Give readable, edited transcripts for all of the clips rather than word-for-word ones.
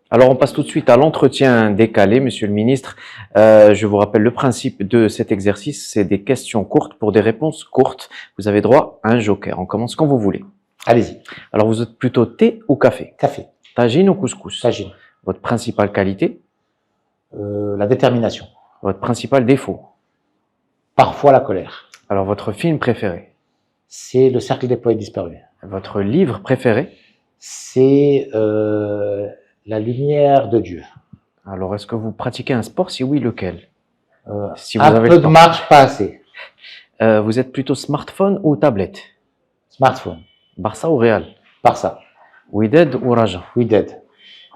Alors, on passe tout de suite à l'entretien décalé, Monsieur le Ministre. Je vous rappelle le principe de cet exercice, c'est des questions courtes pour des réponses courtes. Vous avez droit à un joker. On commence quand vous voulez. Allez-y. Alors, vous êtes plutôt thé ou café? Café. Tagine ou couscous? Tagine. Votre principale qualité? La détermination. Votre principal défaut? Parfois la colère. Alors, votre film préféré? C'est le cercle des poètes disparus. Votre livre préféré? C'est la lumière de Dieu. Alors, est-ce que vous pratiquez un sport? Si oui, lequel? Si un peu de marche, pas assez. Vous êtes plutôt smartphone ou tablette? Smartphone. Barça ou Real? Barça. Wydad ou Raja? Wydad.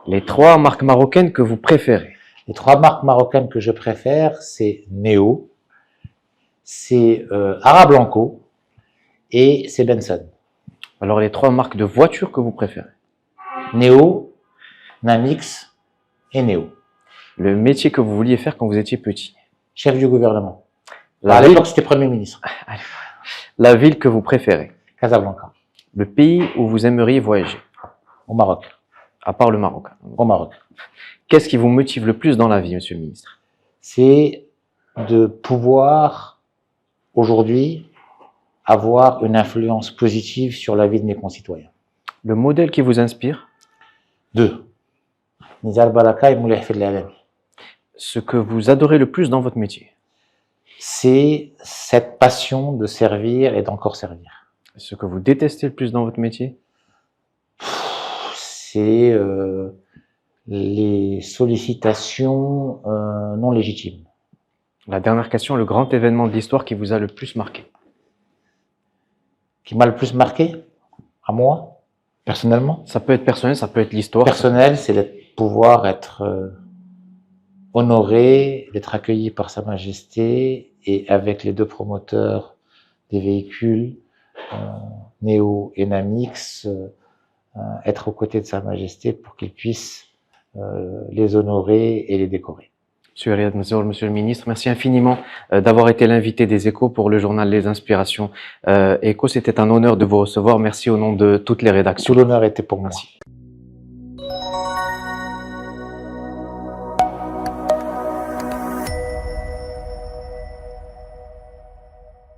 Les trois marques marocaines que vous préférez? Les trois marques marocaines que je préfère, c'est Neo, c'est Arablanco et c'est Benson. Alors, les trois marques de voitures que vous préférez? Neo, Namix et Neo. Le métier que vous vouliez faire quand vous étiez petit? Chef du gouvernement. La À ville, l'époque, c'était Premier ministre. la ville que vous préférez? Casablanca. Le pays où vous aimeriez voyager? Au Maroc. À part le Maroc. Au Maroc. Qu'est-ce qui vous motive le plus dans la vie, Monsieur le Ministre? C'est de pouvoir, aujourd'hui, avoir une influence positive sur la vie de mes concitoyens. Le modèle qui vous inspire? 2. Nizar Baraka et Moulay Hafid Alami. Ce que vous adorez le plus dans votre métier? C'est cette passion de servir et d'encore servir. Ce que vous détestez le plus dans votre métier? C'est les sollicitations non légitimes. La dernière question, le grand événement de l'histoire qui vous a le plus marqué? Qui m'a le plus marqué, à moi, personnellement. Ça peut être personnel, ça peut être l'histoire. Personnel, c'est de pouvoir être honoré, d'être accueilli par Sa Majesté et avec les deux promoteurs des véhicules, Neo et Namix, être aux côtés de Sa Majesté pour qu'ils puissent les honorer et les décorer. Monsieur Riyad Mazour, Monsieur le Ministre, merci infiniment d'avoir été l'invité des Échos pour le journal Les Inspirations Échos. C'était un honneur de vous recevoir. Merci au nom de toutes les rédactions. Tout l'honneur était pour moi. Merci.